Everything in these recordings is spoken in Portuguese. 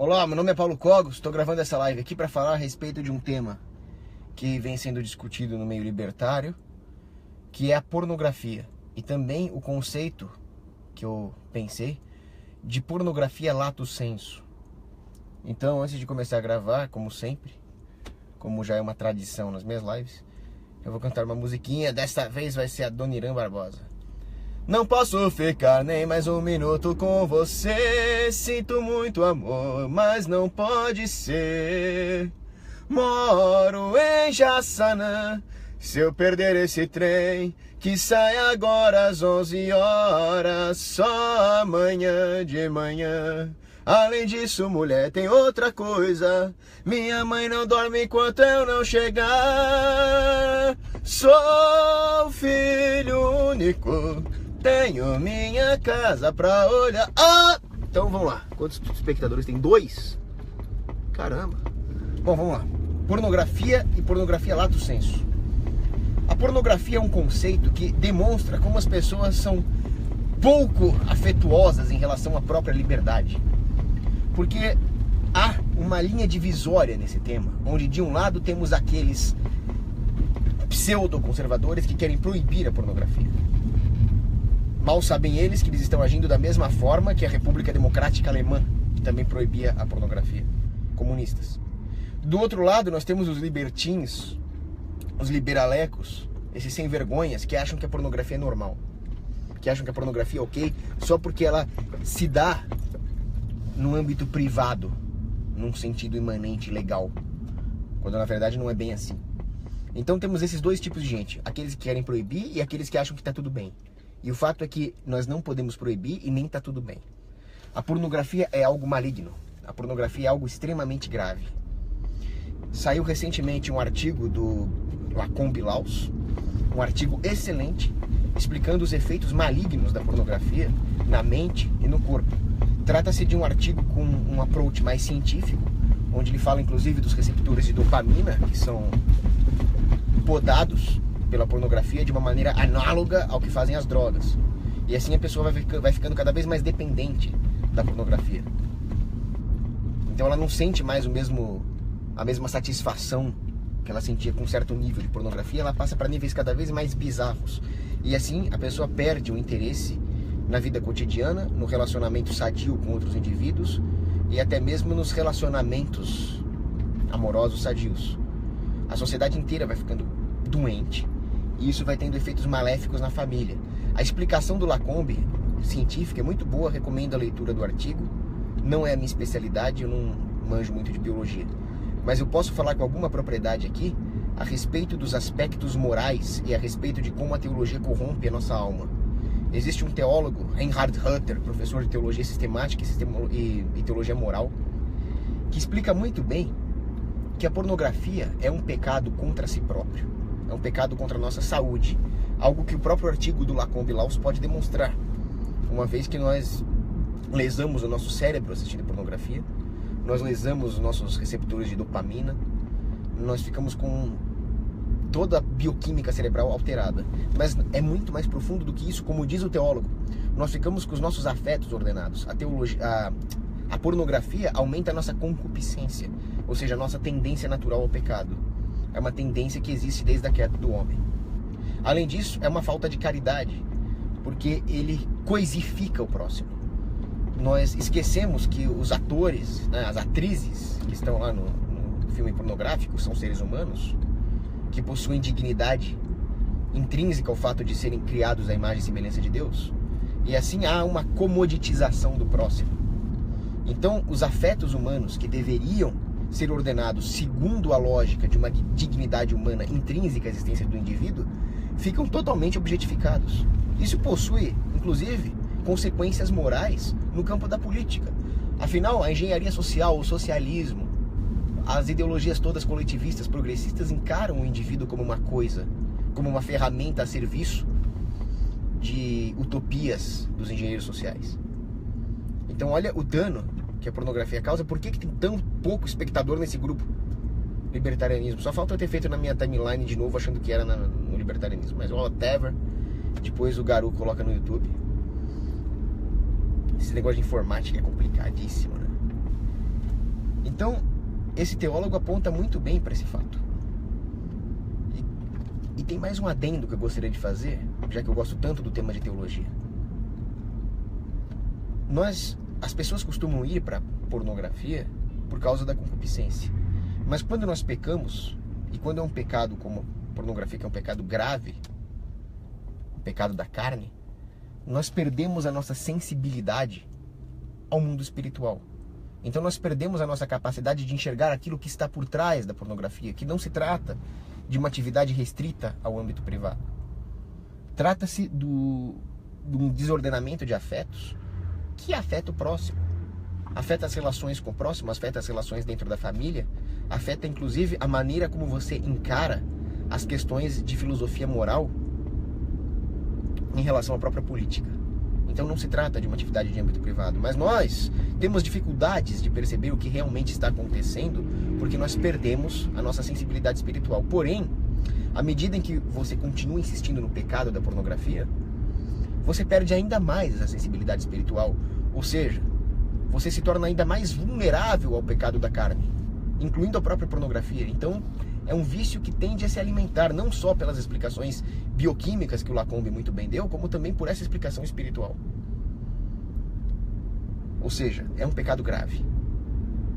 Olá, meu nome é Paulo Cogos, estou gravando essa live aqui para falar a respeito de um tema que vem sendo discutido no meio libertário, que é a pornografia, e também o conceito que eu pensei de pornografia lato sensu. Então, antes de começar a gravar, como sempre, como já é uma tradição nas minhas lives, eu vou cantar uma musiquinha, desta vez vai ser a Dona Irã Barbosa. Não posso ficar nem mais um minuto com você, sinto muito amor, mas não pode ser. Moro em Jaçanã, se eu perder esse trem, que sai agora às 11 horas, só amanhã de manhã. Além disso, mulher, tem outra coisa, minha mãe não dorme enquanto eu não chegar. Sou filho único, tenho minha casa pra olhar. Então vamos lá. Quantos espectadores tem? 2? Caramba. Bom, vamos lá. Pornografia e pornografia lato sensu. A pornografia é um conceito que demonstra como as pessoas são pouco afetuosas em relação à própria liberdade. Porque há uma linha divisória nesse tema, onde de um lado temos aqueles pseudo-conservadores que querem proibir a pornografia. Mal sabem eles que eles estão agindo da mesma forma que a República Democrática Alemã, que também proibia a pornografia. Comunistas. Do outro lado, nós temos os libertins, os liberalecos, esses sem vergonhas que acham que a pornografia é normal. Que acham que a pornografia é ok só porque ela se dá no âmbito privado, num sentido imanente legal. Quando na verdade não é bem assim. Então temos esses dois tipos de gente. Aqueles que querem proibir e aqueles que acham que está tudo bem. E o fato é que nós não podemos proibir e nem está tudo bem. A pornografia é algo maligno. A pornografia é algo extremamente grave. Saiu recentemente um artigo do Lacombe Laus, um artigo excelente, explicando os efeitos malignos da pornografia na mente e no corpo. Trata-se de um artigo com um approach mais científico, onde ele fala inclusive dos receptores de dopamina, que são podados pela pornografia de uma maneira análoga ao que fazem as drogas. E assim a pessoa vai ficando cada vez mais dependente da pornografia. Então ela não sente mais a mesma satisfação que ela sentia com um certo nível de pornografia, ela passa para níveis cada vez mais bizarros. E assim a pessoa perde o interesse na vida cotidiana, no relacionamento sadio com outros indivíduos e até mesmo nos relacionamentos amorosos sadios. A sociedade inteira vai ficando doente e isso vai tendo efeitos maléficos na família. A explicação do Lacombe, científica, é muito boa, recomendo a leitura do artigo. Não é a minha especialidade, eu não manjo muito de biologia, mas eu posso falar com alguma propriedade aqui a respeito dos aspectos morais e a respeito de como a teologia corrompe a nossa alma. Existe um teólogo, Reinhard Hutter, professor de teologia sistemática e teologia moral, que explica muito bem que a pornografia é um pecado contra si próprio, é um pecado contra a nossa saúde, algo que o próprio artigo do Lacombe Laus pode demonstrar, uma vez que nós lesamos o nosso cérebro assistindo pornografia, nós lesamos os nossos receptores de dopamina, nós ficamos com toda a bioquímica cerebral alterada. Mas é muito mais profundo do que isso, como diz o teólogo. Nós ficamos com os nossos afetos ordenados. A pornografia aumenta a nossa concupiscência, ou seja, a nossa tendência natural ao pecado. É uma tendência que existe desde a queda do homem. Além disso, é uma falta de caridade, porque ele coisifica o próximo. Nós esquecemos que os atores, né, as atrizes que estão lá no filme pornográfico são seres humanos que possuem dignidade intrínseca ao fato de serem criados à imagem e semelhança de Deus. E assim há uma comoditização do próximo. Então, os afetos humanos que deveriam ser ordenados segundo a lógica de uma dignidade humana intrínseca à existência do indivíduo, ficam totalmente objetificados. Isso possui, inclusive, consequências morais no campo da política. Afinal, a engenharia social, o socialismo, as ideologias todas coletivistas, progressistas, encaram o indivíduo como uma coisa, como uma ferramenta a serviço de utopias dos engenheiros sociais. Então olha o dano que a pornografia causa. Por que tem tão pouco espectador nesse grupo? Libertarianismo. Só falta eu ter feito na minha timeline de novo achando que era no libertarianismo. Mas whatever. Depois o Garu coloca no YouTube. Esse negócio de informática é complicadíssimo, né? Então, esse teólogo aponta muito bem para esse fato. E tem mais um adendo que eu gostaria de fazer, já que eu gosto tanto do tema de teologia. As pessoas costumam ir para pornografia por causa da concupiscência. Mas quando nós pecamos, e quando é um pecado como pornografia, que é um pecado grave, um pecado da carne, nós perdemos a nossa sensibilidade ao mundo espiritual. Então nós perdemos a nossa capacidade de enxergar aquilo que está por trás da pornografia, que não se trata de uma atividade restrita ao âmbito privado. Trata-se de um desordenamento de afetos que afeta o próximo. Afeta as relações com o próximo, afeta as relações dentro da família, afeta inclusive a maneira como você encara as questões de filosofia moral em relação à própria política. Então não se trata de uma atividade de âmbito privado, mas nós temos dificuldades de perceber o que realmente está acontecendo porque nós perdemos a nossa sensibilidade espiritual. Porém, à medida em que você continua insistindo no pecado da pornografia, você perde ainda mais a sensibilidade espiritual, ou seja, você se torna ainda mais vulnerável ao pecado da carne, incluindo a própria pornografia. Então, é um vício que tende a se alimentar não só pelas explicações bioquímicas que o Lacombe muito bem deu, como também por essa explicação espiritual. Ou seja, é um pecado grave.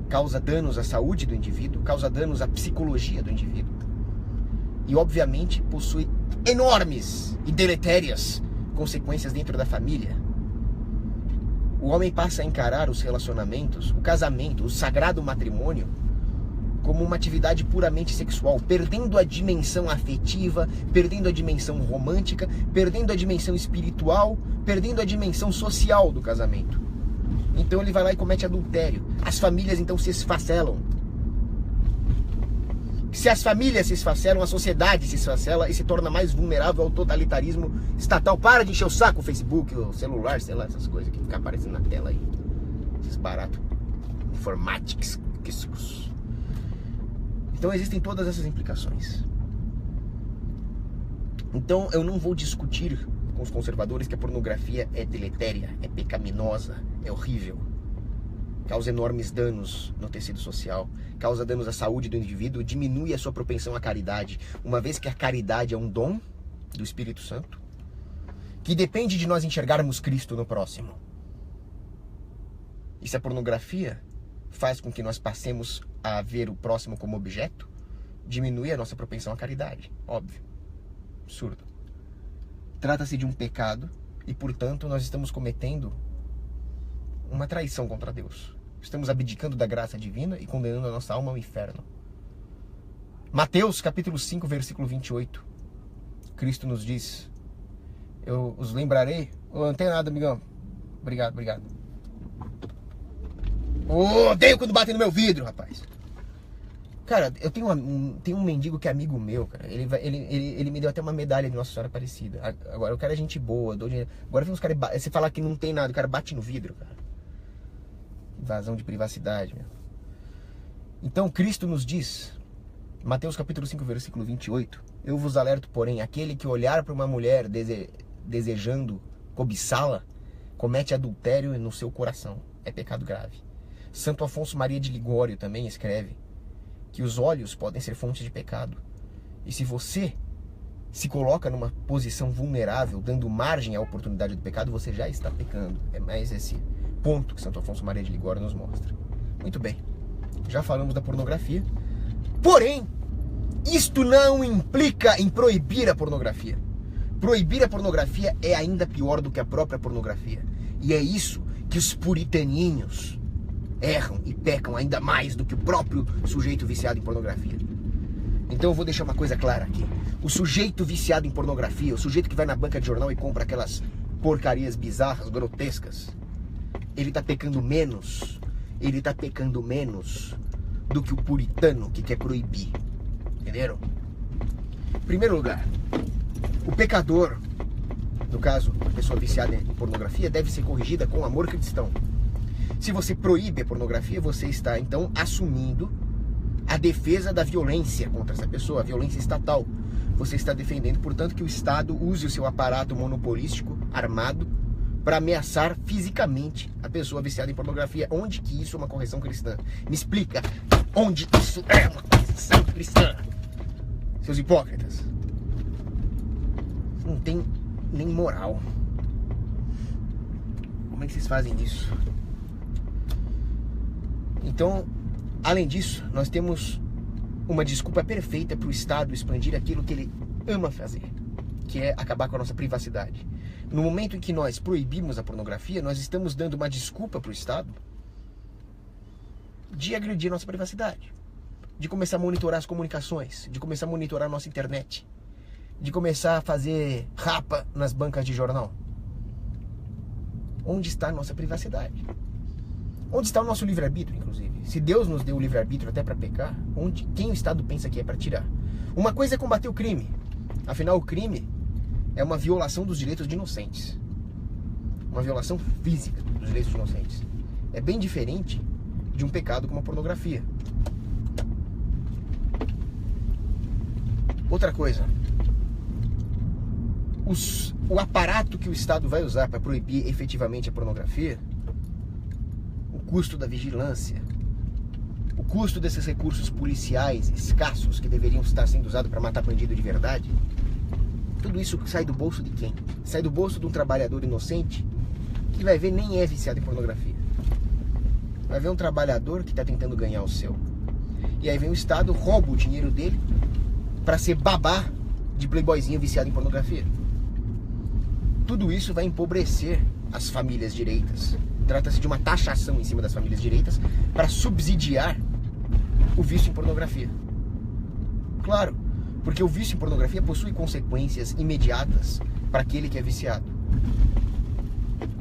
Causa danos à saúde do indivíduo, causa danos à psicologia do indivíduo. E, obviamente, possui enormes e deletérias consequências dentro da família. O homem passa a encarar os relacionamentos, o casamento, o sagrado matrimônio, como uma atividade puramente sexual, perdendo a dimensão afetiva, perdendo a dimensão romântica, perdendo a dimensão espiritual, perdendo a dimensão social do casamento. Então ele vai lá e comete adultério. As famílias então se esfacelam. Se as famílias se esfacelam, a sociedade se esfacela e se torna mais vulnerável ao totalitarismo estatal. Para de encher o saco o Facebook, o celular, sei lá, essas coisas que ficam aparecendo na tela aí. Esses baratos informáticos. Então existem todas essas implicações. Então eu não vou discutir com os conservadores que a pornografia é deletéria, é pecaminosa, é horrível. Causa enormes danos no tecido social, causa danos à saúde do indivíduo, diminui a sua propensão à caridade, uma vez que a caridade é um dom do Espírito Santo, que depende de nós enxergarmos Cristo no próximo. E se a pornografia faz com que nós passemos a ver o próximo como objeto, diminui a nossa propensão à caridade, óbvio. Absurdo. Trata-se de um pecado e, portanto, nós estamos cometendo uma traição contra Deus. Estamos abdicando da graça divina e condenando a nossa alma ao inferno. Mateus capítulo 5, versículo 28. Cristo nos diz: eu os lembrarei. Oh, não tem nada, amigão. Obrigado. Oh, odeio quando batem no meu vidro, rapaz. Cara, eu tenho um mendigo que é amigo meu, cara. Ele me deu até uma medalha de Nossa Senhora Aparecida. Agora, o cara é gente boa, dou dinheiro. Agora vem uns caras, você falar que não tem nada, o cara bate no vidro, cara. Invasão de privacidade, meu. Então, Cristo nos diz, Mateus capítulo 5, versículo 28, eu vos alerto, porém, aquele que olhar para uma mulher desejando cobiçá-la, comete adultério no seu coração. É pecado grave. Santo Afonso Maria de Ligório também escreve que os olhos podem ser fonte de pecado. E se você se coloca numa posição vulnerável, dando margem à oportunidade do pecado, você já está pecando. É mais esse ponto que Santo Afonso Maria de Ligório nos mostra. Muito bem, já falamos da pornografia. Porém, isto não implica em proibir a pornografia. Proibir a pornografia é ainda pior do que a própria pornografia. E é isso que os puritaninhos erram e pecam ainda mais do que o próprio sujeito viciado em pornografia. Então eu vou deixar uma coisa clara aqui. O sujeito viciado em pornografia, o sujeito que vai na banca de jornal e compra aquelas porcarias bizarras, grotescas, ele tá pecando menos do que o puritano que quer proibir. Entenderam? Em primeiro lugar, o pecador, no caso, a pessoa viciada em pornografia, deve ser corrigida com amor cristão. Se você proíbe a pornografia, você está, então, assumindo a defesa da violência contra essa pessoa, a violência estatal. Você está defendendo, portanto, que o Estado use o seu aparato monopolístico, armado, para ameaçar fisicamente a pessoa viciada em pornografia. Onde que isso é uma correção cristã? Me explica onde isso é uma correção cristã, seus hipócritas. Não tem nem moral. Como é que vocês fazem isso? Então, além disso, nós temos uma desculpa perfeita para o Estado expandir aquilo que ele ama fazer, que é acabar com a nossa privacidade. No momento em que nós proibimos a pornografia, nós estamos dando uma desculpa para o Estado de agredir a nossa privacidade, de começar a monitorar as comunicações, de começar a monitorar a nossa internet, de começar a fazer rapa nas bancas de jornal. Onde está a nossa privacidade? Onde está o nosso livre-arbítrio, inclusive? Se Deus nos deu o livre-arbítrio até para pecar, quem o Estado pensa que é para tirar? Uma coisa é combater o crime. Afinal, o crime é uma violação dos direitos de inocentes. Uma violação física dos direitos de inocentes. É bem diferente de um pecado como a pornografia. Outra coisa. O aparato que o Estado vai usar para proibir efetivamente a pornografia, o custo da vigilância, o custo desses recursos policiais escassos que deveriam estar sendo usados para matar bandido de verdade, tudo isso sai do bolso de quem? Sai do bolso de um trabalhador inocente que vai ver nem é viciado em pornografia. Vai ver um trabalhador que está tentando ganhar o seu. E aí vem o Estado, rouba o dinheiro dele para ser babá de playboyzinho viciado em pornografia. Tudo isso vai empobrecer as famílias direitas. Trata-se de uma taxação em cima das famílias direitas para subsidiar o vício em pornografia. Claro, porque o vício em pornografia possui consequências imediatas para aquele que é viciado.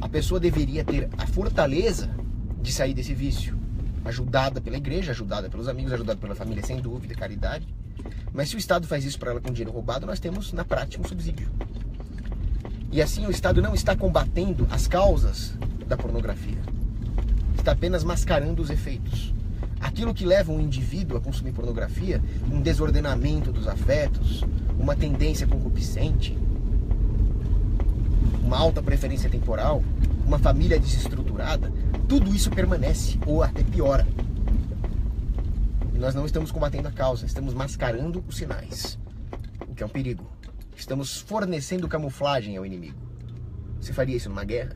A pessoa deveria ter a fortaleza de sair desse vício, ajudada pela igreja, ajudada pelos amigos, ajudada pela família, sem dúvida, caridade. Mas se o Estado faz isso para ela com dinheiro roubado, nós temos na prática um subsídio. E assim o Estado não está combatendo as causas da pornografia. Está apenas mascarando os efeitos. Aquilo que leva um indivíduo a consumir pornografia, um desordenamento dos afetos, uma tendência concupiscente, uma alta preferência temporal, uma família desestruturada, tudo isso permanece ou até piora. E nós não estamos combatendo a causa, estamos mascarando os sinais, o que é um perigo. Estamos fornecendo camuflagem ao inimigo. Você faria isso numa guerra?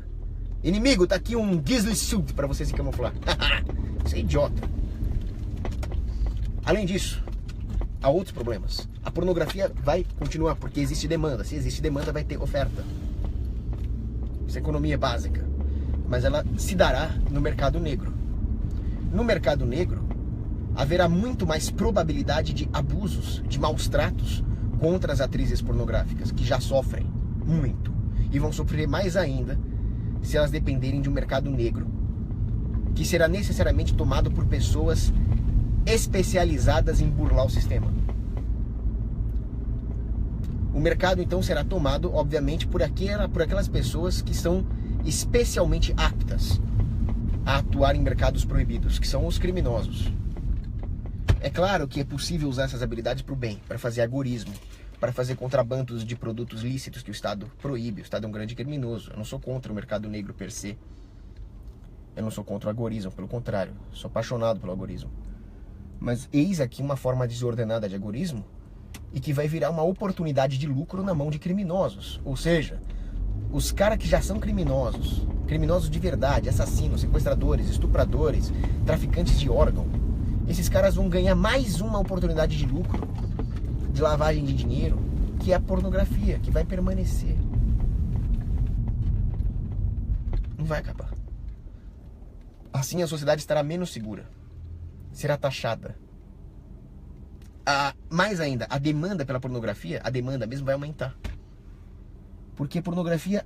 Inimigo, tá aqui um Ghillie Suit para você se camuflar. Isso é idiota. Além disso, há outros problemas. A pornografia vai continuar porque existe demanda. Se existe demanda, vai ter oferta. Isso é economia básica. Mas ela se dará no mercado negro. No mercado negro, haverá muito mais probabilidade de abusos, de maus tratos contra as atrizes pornográficas, que já sofrem muito. E vão sofrer mais ainda se elas dependerem de um mercado negro, que será necessariamente tomado por pessoas especializadas em burlar o sistema. O mercado então será tomado, obviamente, por aquelas pessoas que são especialmente aptas a atuar em mercados proibidos, que são os criminosos. É claro que é possível usar essas habilidades para o bem, para fazer agorismo, para fazer contrabandos de produtos lícitos que o Estado proíbe. O Estado é um grande criminoso. Eu não sou contra o mercado negro per se. Eu não sou contra o agorismo, pelo contrário, sou apaixonado pelo agorismo. Mas eis aqui uma forma desordenada de agorismo e que vai virar uma oportunidade de lucro na mão de criminosos. Ou seja, os caras que já são criminosos, criminosos de verdade, assassinos, sequestradores, estupradores, traficantes de órgão, esses caras vão ganhar mais uma oportunidade de lucro, de lavagem de dinheiro, que é a pornografia, que vai permanecer. Não vai acabar. Assim a sociedade estará menos segura, será taxada. Mais ainda, a demanda pela pornografia, a demanda mesmo vai aumentar. Porque a pornografia,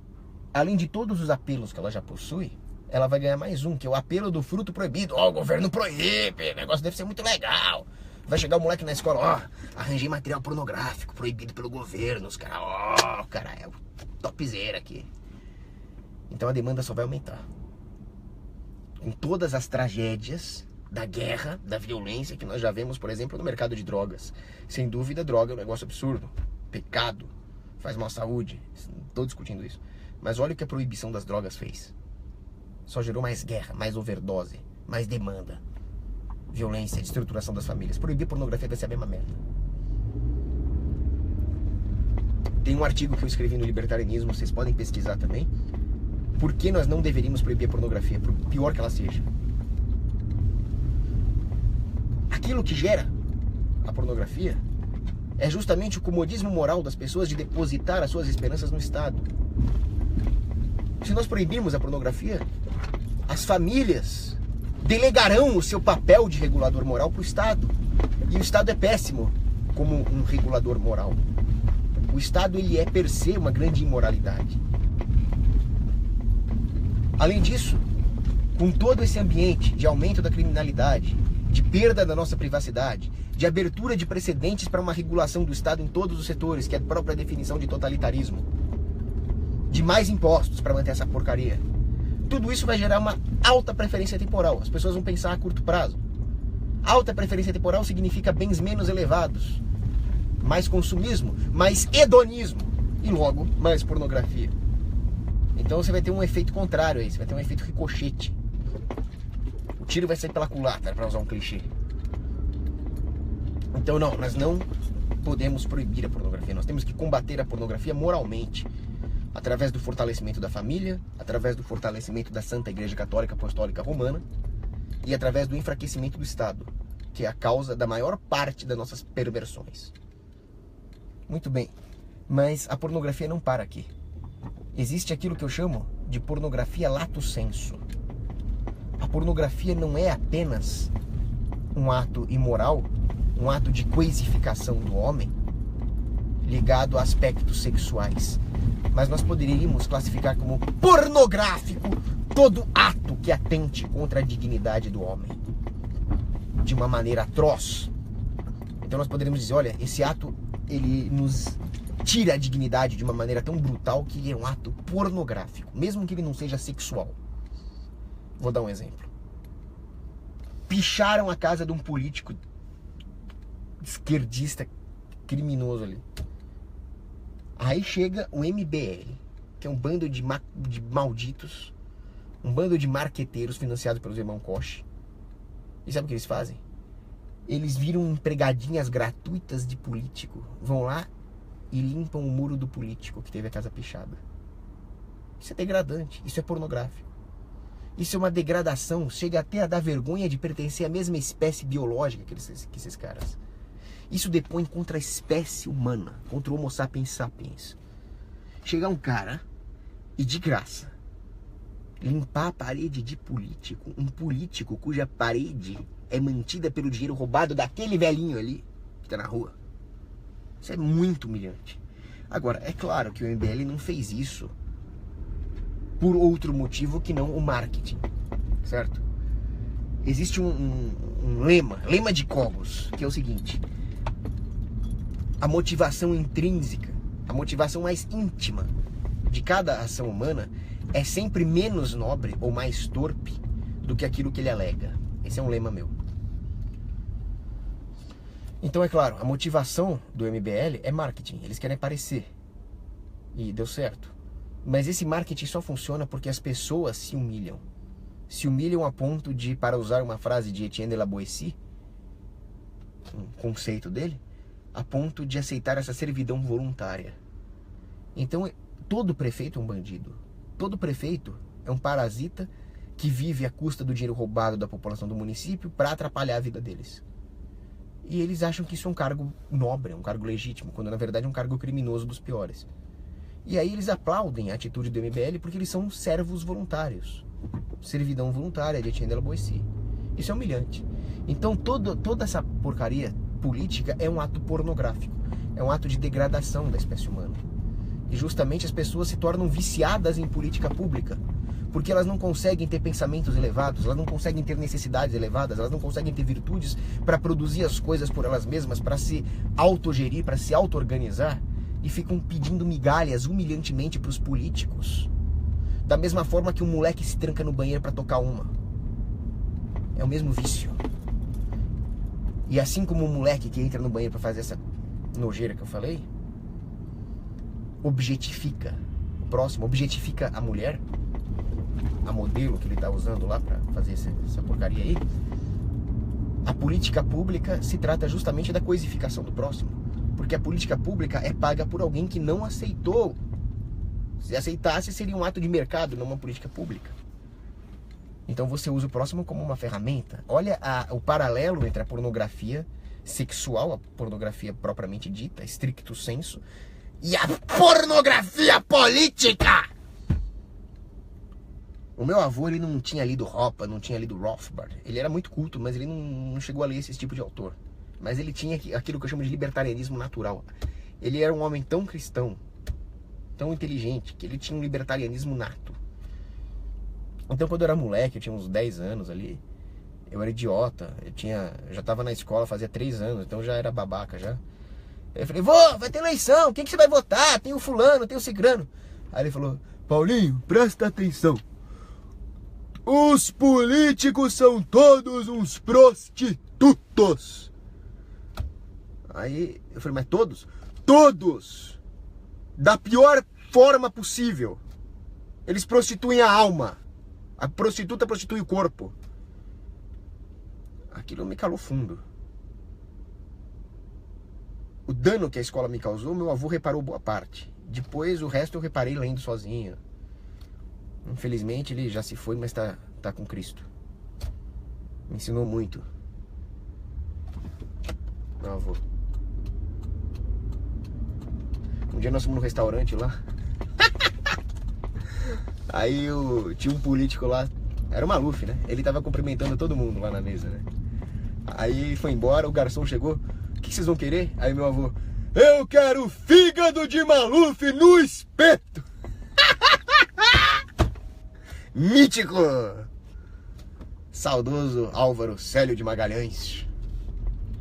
além de todos os apelos que ela já possui, ela vai ganhar mais um, que é o apelo do fruto proibido. Ó, o governo proíbe, o negócio deve ser muito legal. Vai chegar o moleque na escola, ó, arranjei material pornográfico proibido pelo governo, os caras, ó, cara, é o topzera aqui. Então a demanda só vai aumentar. Com todas as tragédias da guerra, da violência que nós já vemos, por exemplo, no mercado de drogas. Sem dúvida, droga é um negócio absurdo, pecado, faz mal à saúde, não estou discutindo isso. Mas olha o que a proibição das drogas fez. Só gerou mais guerra, mais overdose, mais demanda, violência, destruturação das famílias. Proibir pornografia vai ser a mesma merda. Tem um artigo que eu escrevi no Libertarianismo, vocês podem pesquisar também. Por que nós não deveríamos proibir a pornografia, por pior que ela seja? Aquilo que gera a pornografia é justamente o comodismo moral das pessoas de depositar as suas esperanças no Estado. Se nós proibirmos a pornografia, as famílias delegarão o seu papel de regulador moral para o Estado. E o Estado é péssimo como um regulador moral. O Estado, ele é per se uma grande imoralidade. Além disso, com todo esse ambiente de aumento da criminalidade, de perda da nossa privacidade, de abertura de precedentes para uma regulação do Estado em todos os setores, que é a própria definição de totalitarismo, de mais impostos para manter essa porcaria, tudo isso vai gerar uma alta preferência temporal. As pessoas vão pensar a curto prazo. Alta preferência temporal significa bens menos elevados, mais consumismo, mais hedonismo e logo mais pornografia. Então você vai ter um efeito contrário aí, você vai ter um efeito ricochete. O tiro vai sair pela culatra, para usar um clichê. Então não, nós não podemos proibir a pornografia, nós temos que combater a pornografia moralmente, através do fortalecimento da família, através do fortalecimento da Santa Igreja Católica Apostólica Romana e através do enfraquecimento do Estado, que é a causa da maior parte das nossas perversões. Muito bem, mas a pornografia não para aqui. Existe aquilo que eu chamo de pornografia lato sensu. A pornografia não é apenas um ato imoral, um ato de coisificação do homem ligado a aspectos sexuais, mas nós poderíamos classificar como pornográfico todo ato que atente contra a dignidade do homem de uma maneira atroz. Então nós poderíamos dizer, olha, esse ato ele nos tira a dignidade de uma maneira tão brutal que ele é um ato pornográfico, mesmo que ele não seja sexual. Vou dar um exemplo. Picharam a casa de um político esquerdista criminoso ali. Aí chega o MBL, que é um bando de malditos, um bando de marqueteiros financiados pelos irmãos Koch. E sabe o que eles fazem? Eles viram empregadinhas gratuitas de político, vão lá e limpam o muro do político que teve a casa pichada. Isso é degradante, isso é pornográfico. Isso é uma degradação, chega até a dar vergonha de pertencer à mesma espécie biológica que esses caras. Isso depõe contra a espécie humana, contra o Homo sapiens sapiens. Chegar um cara e de graça limpar a parede de político, um político cuja parede é mantida pelo dinheiro roubado daquele velhinho ali que tá na rua. Isso é muito humilhante. Agora, é claro que o MBL não fez isso por outro motivo que não o marketing, certo? Existe um lema de Cogos, que é o seguinte: a motivação intrínseca, a motivação mais íntima de cada ação humana é sempre menos nobre ou mais torpe do que aquilo que ele alega. Esse é um lema meu. Então, é claro, a motivação do MBL é marketing. Eles querem aparecer. E deu certo. Mas esse marketing só funciona porque as pessoas se humilham. Se humilham a ponto de, para usar uma frase de Etienne de la Boétie, um conceito dele, a ponto de aceitar essa servidão voluntária. Então, todo prefeito é um bandido. Todo prefeito é um parasita que vive à custa do dinheiro roubado da população do município para atrapalhar a vida deles. E eles acham que isso é um cargo nobre, um cargo legítimo, quando na verdade é um cargo criminoso dos piores. E aí eles aplaudem a atitude do MBL porque eles são servos voluntários. Servidão voluntária de Etienne de la Boétie. Isso é humilhante. Então toda essa porcaria política é um ato pornográfico. É um ato de degradação da espécie humana. E justamente as pessoas se tornam viciadas em política pública, porque elas não conseguem ter pensamentos elevados, elas não conseguem ter necessidades elevadas, elas não conseguem ter virtudes para produzir as coisas por elas mesmas, para se autogerir, para se auto-organizar, e ficam pedindo migalhas humilhantemente para os políticos. Da mesma forma que um moleque se tranca no banheiro para tocar uma. É o mesmo vício. E assim como um moleque que entra no banheiro para fazer essa nojeira que eu falei, objetifica próximo, objetifica a mulher, a modelo que ele tá usando lá pra fazer essa porcaria aí, a política pública se trata justamente da coisificação do próximo. Porque a política pública é paga por alguém que não aceitou. Se aceitasse, seria um ato de mercado, não uma política pública. Então você usa o próximo como uma ferramenta. Olha o paralelo entre a pornografia sexual, a pornografia propriamente dita, stricto sensu, e a pornografia política! O meu avô, ele não tinha lido Hoppe, não tinha lido Rothbard. Ele era muito culto, mas ele não chegou a ler esse tipo de autor. Mas ele tinha aquilo que eu chamo de libertarianismo natural. Ele era um homem tão cristão, tão inteligente, que ele tinha um libertarianismo nato. Então quando eu era moleque, eu tinha uns 10 anos ali, eu era idiota, eu já tava na escola fazia 3 anos, então já era babaca já. Eu falei, vô, vai ter eleição, quem que você vai votar? Tem o fulano, tem o cicrano. Aí ele falou, Paulinho, presta atenção. Os políticos são todos uns prostitutos. Aí eu falei, mas todos? Todos! Da pior forma possível. Eles prostituem a alma. A prostituta prostitui o corpo. Aquilo me calou fundo. O dano que a escola me causou, meu avô reparou boa parte. Depois o resto eu reparei lendo sozinho. Infelizmente ele já se foi, mas tá com Cristo. Me ensinou muito. Meu avô. Um dia nós fomos no restaurante lá. Aí tinha um político lá. Era o Maluf, né? Ele tava cumprimentando todo mundo lá na mesa, né? Aí foi embora, o garçom chegou. O que vocês vão querer? Aí meu avô, eu quero fígado de Maluf no espeto. Mítico! Saudoso Álvaro Célio de Magalhães.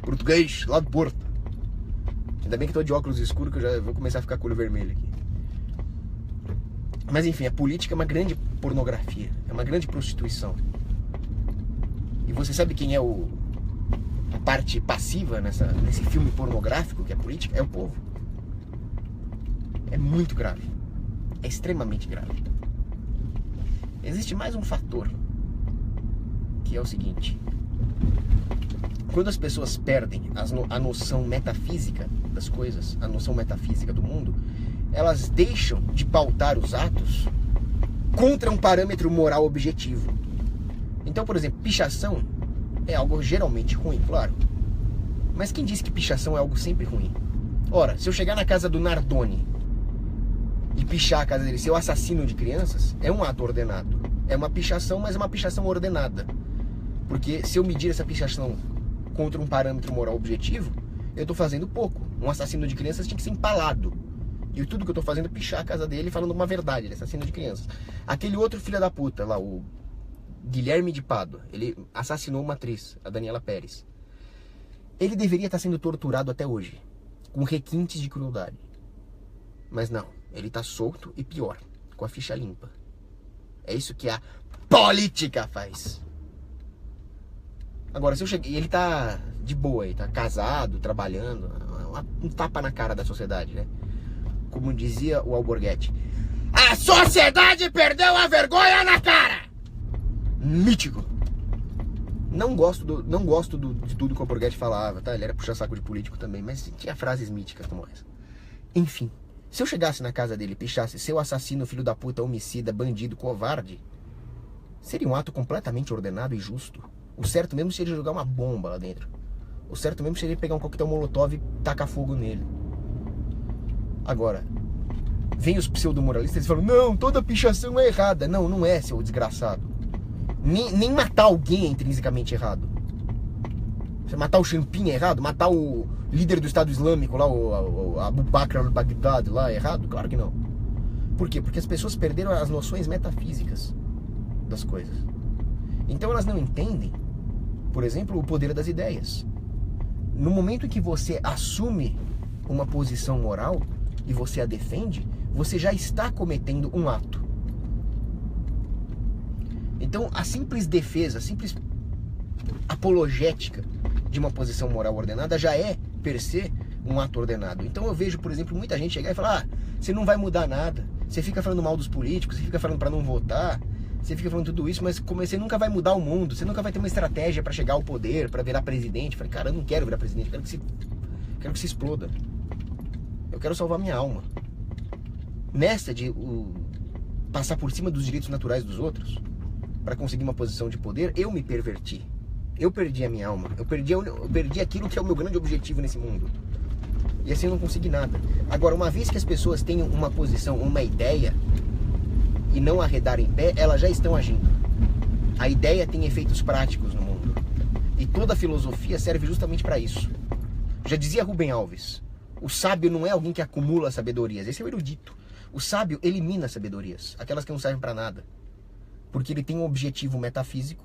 Português, lá do Porto. Ainda bem que tô de óculos escuros, que eu já vou começar a ficar com o olho vermelho aqui. Mas enfim, a política é uma grande pornografia. É uma grande prostituição. E você sabe quem é a parte passiva nesse filme pornográfico que é a política? É o povo. É muito grave. É extremamente grave. Existe mais um fator, que é o seguinte: quando as pessoas perdem a noção metafísica das coisas, a noção metafísica do mundo, elas deixam de pautar os atos contra um parâmetro moral objetivo. Então, por exemplo, pichação é algo geralmente ruim, claro. Mas quem disse que pichação é algo sempre ruim? Ora, se eu chegar na casa do Nardoni e pichar a casa dele, ser o assassino de crianças, é um ato ordenado. É uma pichação, mas é uma pichação ordenada. Porque se eu medir essa pichação contra um parâmetro moral objetivo, eu tô fazendo pouco. Um assassino de crianças tinha que ser empalado. E tudo que eu tô fazendo é pichar a casa dele falando uma verdade, ele é assassino de crianças. Aquele outro filho da puta lá, o Guilherme de Pádua, ele assassinou uma atriz, a Daniela Pérez. Ele deveria estar sendo torturado até hoje, com requintes de crueldade. Mas não, ele tá solto e pior, com a ficha limpa. É isso que a política faz. Agora, se eu cheguei, ele tá de boa, ele tá casado, trabalhando, um tapa na cara da sociedade, né? Como dizia o Alborguete, a sociedade perdeu a vergonha na cara! Mítico! Não gosto de tudo que o Alborguete falava, tá? Ele era puxa-saco de político também, mas tinha frases míticas como essa. Enfim, se eu chegasse na casa dele e pichasse seu assassino, filho da puta, homicida, bandido, covarde, seria um ato completamente ordenado e justo. O certo mesmo seria jogar uma bomba lá dentro. O certo mesmo seria pegar um coquetel molotov e tacar fogo nele. Agora, vem os pseudo-moralistas e falam, não, toda pichação é errada. Não, não é, seu desgraçado. Nem matar alguém é intrinsecamente errado. Você matar o Champin é errado? Matar o líder do Estado Islâmico lá, o Abu Bakr al-Baghdad lá é errado? Claro que não. Por quê? Porque as pessoas perderam as noções metafísicas das coisas. Então elas não entendem, por exemplo, o poder das ideias. No momento em que você assume uma posição moral e você a defende, você já está cometendo um ato. Então a simples defesa, a simples apologética de uma posição moral ordenada já é, per se, um ato ordenado. Então eu vejo, por exemplo, muita gente chegar e falar, você não vai mudar nada, Você fica falando mal dos políticos, você fica falando para não votar, você fica falando tudo isso, mas você nunca vai mudar o mundo, você nunca vai ter uma estratégia para chegar ao poder, para virar presidente. Eu falei, cara, eu não quero virar presidente, eu quero que se exploda. Eu quero salvar minha alma. Nessa de passar por cima dos direitos naturais dos outros, para conseguir uma posição de poder, eu me perverti. Eu perdi a minha alma. Eu perdi aquilo que é o meu grande objetivo nesse mundo. E assim eu não consegui nada. Agora, uma vez que as pessoas tenham uma posição, uma ideia, e não arredarem pé, elas já estão agindo. A ideia tem efeitos práticos no mundo. E toda a filosofia serve justamente para isso. Já dizia Rubem Alves, o sábio não é alguém que acumula sabedorias, esse é o erudito. O sábio elimina sabedorias, aquelas que não servem para nada. Porque ele tem um objetivo metafísico,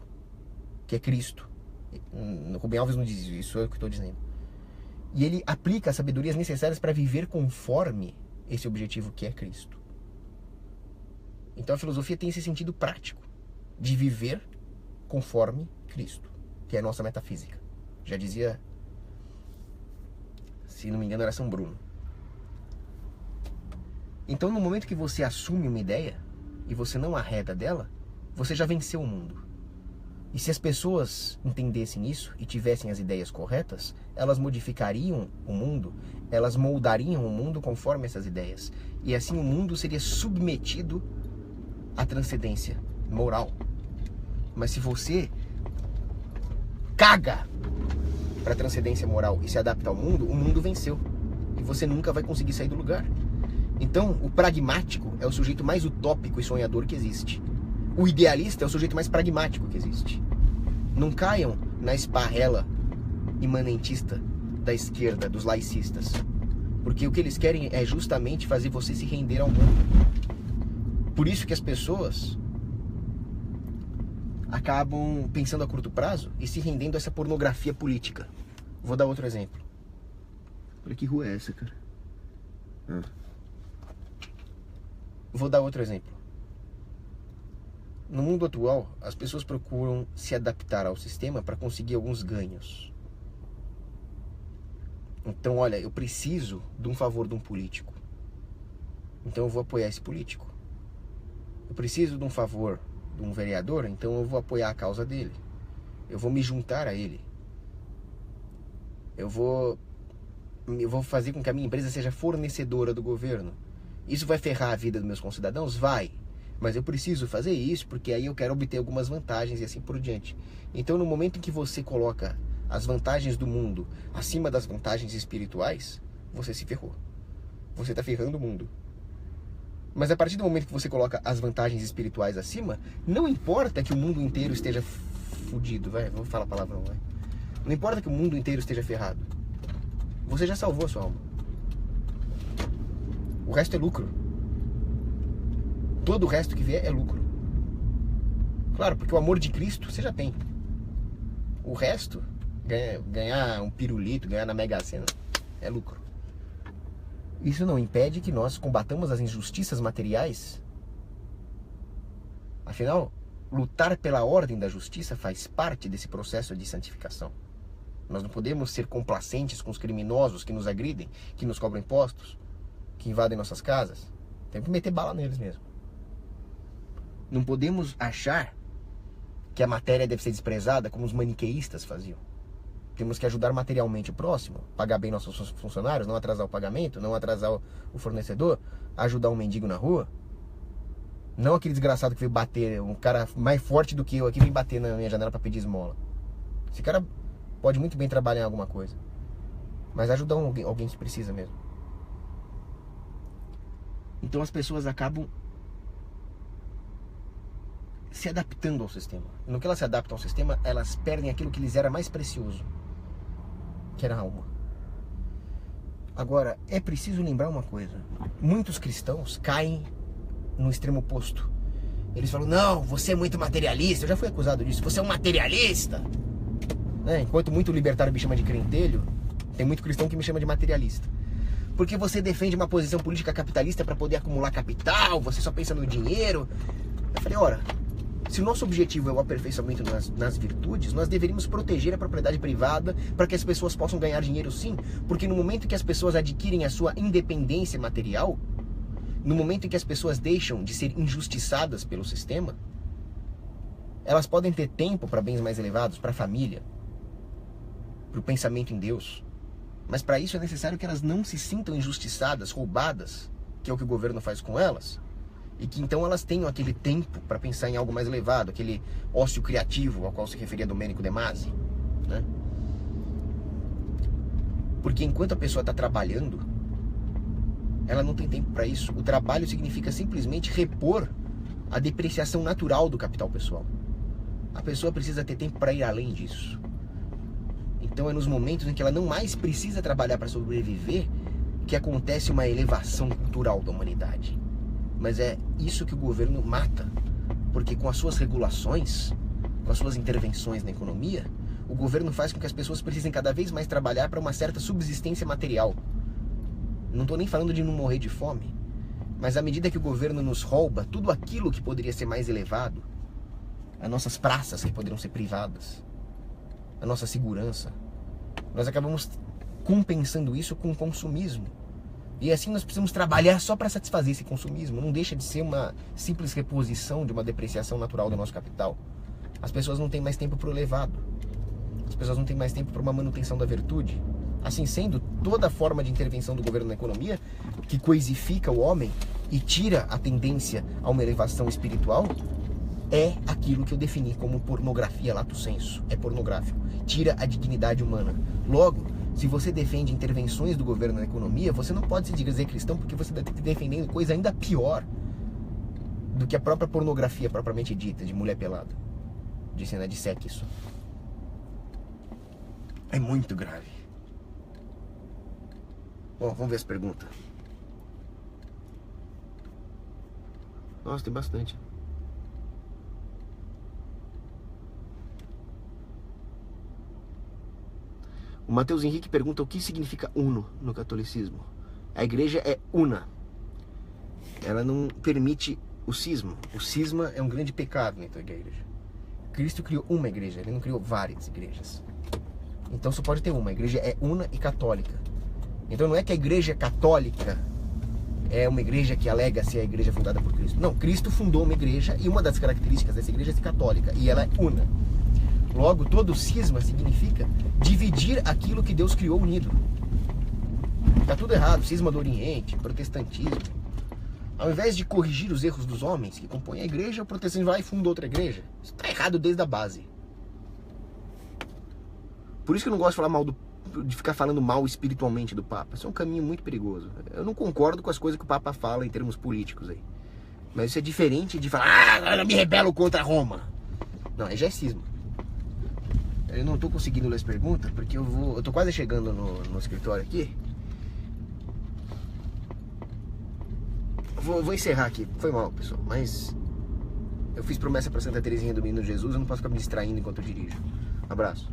que é Cristo. Rubem Alves não diz isso, isso é o que eu estou dizendo. E ele aplica as sabedorias necessárias para viver conforme esse objetivo que é Cristo. Então a filosofia tem esse sentido prático, de viver conforme Cristo, que é a nossa metafísica. Já dizia, se não me engano, era São Bruno. Então no momento que você assume uma ideia, e você não arreda dela, você já venceu o mundo. E se as pessoas entendessem isso e tivessem as ideias corretas, elas modificariam o mundo, elas moldariam o mundo conforme essas ideias. E assim o mundo seria submetido à transcendência moral. Mas se você caga para a transcendência moral e se adapta ao mundo, o mundo venceu. E você nunca vai conseguir sair do lugar. Então, o pragmático é o sujeito mais utópico e sonhador que existe. O idealista é o sujeito mais pragmático que existe. Não caiam na esparrela imanentista da esquerda, dos laicistas. Porque o que eles querem é justamente fazer você se render ao mundo. Por isso que as pessoas acabam pensando a curto prazo e se rendendo a essa pornografia política. Vou dar outro exemplo. Olha que rua é essa, cara? Vou dar outro exemplo. No mundo atual, as pessoas procuram se adaptar ao sistema para conseguir alguns ganhos. Então, olha, eu preciso de um favor de um político. Então eu vou apoiar esse político. Eu preciso de um favor de um vereador, então eu vou apoiar a causa dele. Eu vou me juntar a ele. Eu vou fazer com que a minha empresa seja fornecedora do governo. Isso vai ferrar a vida dos meus concidadãos? Vai. Mas eu preciso fazer isso porque aí eu quero obter algumas vantagens e assim por diante. Então, no momento em que você coloca as vantagens do mundo acima das vantagens espirituais, você se ferrou. Você está ferrando o mundo. Mas a partir do momento que você coloca as vantagens espirituais acima, não importa que o mundo inteiro esteja fudido, vai, vou falar a palavra não, vai. Não importa que o mundo inteiro esteja ferrado. Você já salvou a sua alma. O resto é lucro. Todo o resto que vier é lucro. Claro, porque o amor de Cristo você já tem. O resto, ganhar um pirulito, ganhar na Mega Sena, é lucro. Isso não impede que nós combatamos as injustiças materiais. Afinal, lutar pela ordem da justiça faz parte desse processo de santificação. Nós não podemos ser complacentes com os criminosos que nos agridem, que nos cobram impostos, que invadem nossas casas. Temos que meter bala neles mesmo. Não podemos achar que a matéria deve ser desprezada como os maniqueístas faziam. Temos que ajudar materialmente o próximo, pagar bem nossos funcionários, não atrasar o pagamento, não atrasar o fornecedor, ajudar um mendigo na rua. Não aquele desgraçado que veio bater, um cara mais forte do que eu aqui, vem bater na minha janela para pedir esmola. Esse cara pode muito bem trabalhar em alguma coisa, mas ajudar alguém que precisa mesmo. Então as pessoas acabam se adaptando ao sistema. No que elas se adaptam ao sistema, elas perdem aquilo que lhes era mais precioso, que era a alma. Agora, é preciso lembrar uma coisa. Muitos cristãos caem no extremo oposto. Eles falam, não, você é muito materialista. Eu já fui acusado disso. Você é um materialista. Enquanto muito libertário me chama de crentelho, tem muito cristão que me chama de materialista. Porque você defende uma posição política capitalista para poder acumular capital, você só pensa no dinheiro. Eu falei, ora, se o nosso objetivo é o aperfeiçoamento nas virtudes, nós deveríamos proteger a propriedade privada para que as pessoas possam ganhar dinheiro sim, porque no momento que as pessoas adquirem a sua independência material, No momento em que as pessoas deixam de ser injustiçadas pelo sistema, elas podem ter tempo para bens mais elevados, para a família, para o pensamento em Deus. Mas para isso é necessário que elas não se sintam injustiçadas, roubadas, que é o que o governo faz com elas, e que então elas tenham aquele tempo para pensar em algo mais elevado, aquele ócio criativo ao qual se referia Domênico De Masi, né? Porque enquanto a pessoa está trabalhando, ela não tem tempo para isso. O trabalho significa simplesmente repor a depreciação natural do capital pessoal. A pessoa precisa ter tempo para ir além disso. Então é nos momentos em que ela não mais precisa trabalhar para sobreviver que acontece uma elevação cultural da humanidade. Mas é isso que o governo mata, porque com as suas regulações, com as suas intervenções na economia, o governo faz com que as pessoas precisem cada vez mais trabalhar para uma certa subsistência material. Não estou nem falando de não morrer de fome, mas à medida que o governo nos rouba tudo aquilo que poderia ser mais elevado, as nossas praças que poderiam ser privadas, a nossa segurança, nós acabamos compensando isso com o consumismo. E assim nós precisamos trabalhar só para satisfazer esse consumismo. Não deixa de ser uma simples reposição de uma depreciação natural do nosso capital. As pessoas não têm mais tempo para o elevado. As pessoas não têm mais tempo para uma manutenção da virtude. Assim sendo, toda forma de intervenção do governo na economia que coisifica o homem e tira a tendência a uma elevação espiritual é aquilo que eu defini como pornografia lato sensu. É pornográfico. Tira a dignidade humana. Logo, se você defende intervenções do governo na economia, você não pode se dizer cristão, porque você está defendendo coisa ainda pior do que a própria pornografia propriamente dita, de mulher pelada, de cena de sexo. É muito grave. Bom, vamos ver as perguntas. Nossa, tem bastante. O Matheus Henrique pergunta o que significa uno no catolicismo. A igreja é una. Ela não permite o cisma. O cisma é um grande pecado dentro da igreja. Cristo criou uma igreja, ele não criou várias igrejas. Então só pode ter uma. A igreja é una e católica. Então não é que a igreja católica é uma igreja que alega ser a igreja fundada por Cristo. Não, Cristo fundou uma igreja e uma das características dessa igreja é ser católica. E ela é una. Logo, todo cisma significa dividir aquilo que Deus criou unido. Tá tudo errado. Cisma do Oriente, protestantismo. Ao invés de corrigir os erros dos homens que compõem a igreja, o protestantismo vai e funda outra igreja. Isso tá errado desde a base. Por isso que eu não gosto de falar de ficar falando mal espiritualmente do Papa. Isso é um caminho muito perigoso. Eu não concordo com as coisas que o Papa fala em termos políticos aí. Mas isso é diferente de falar, eu me rebelo contra Roma. Não, aí já é cisma. Eu não tô conseguindo ler as perguntas, porque eu tô quase chegando no escritório aqui. Vou encerrar aqui. Foi mal, pessoal, mas eu fiz promessa pra Santa Teresinha do Menino Jesus, eu não posso ficar me distraindo enquanto eu dirijo. Abraço.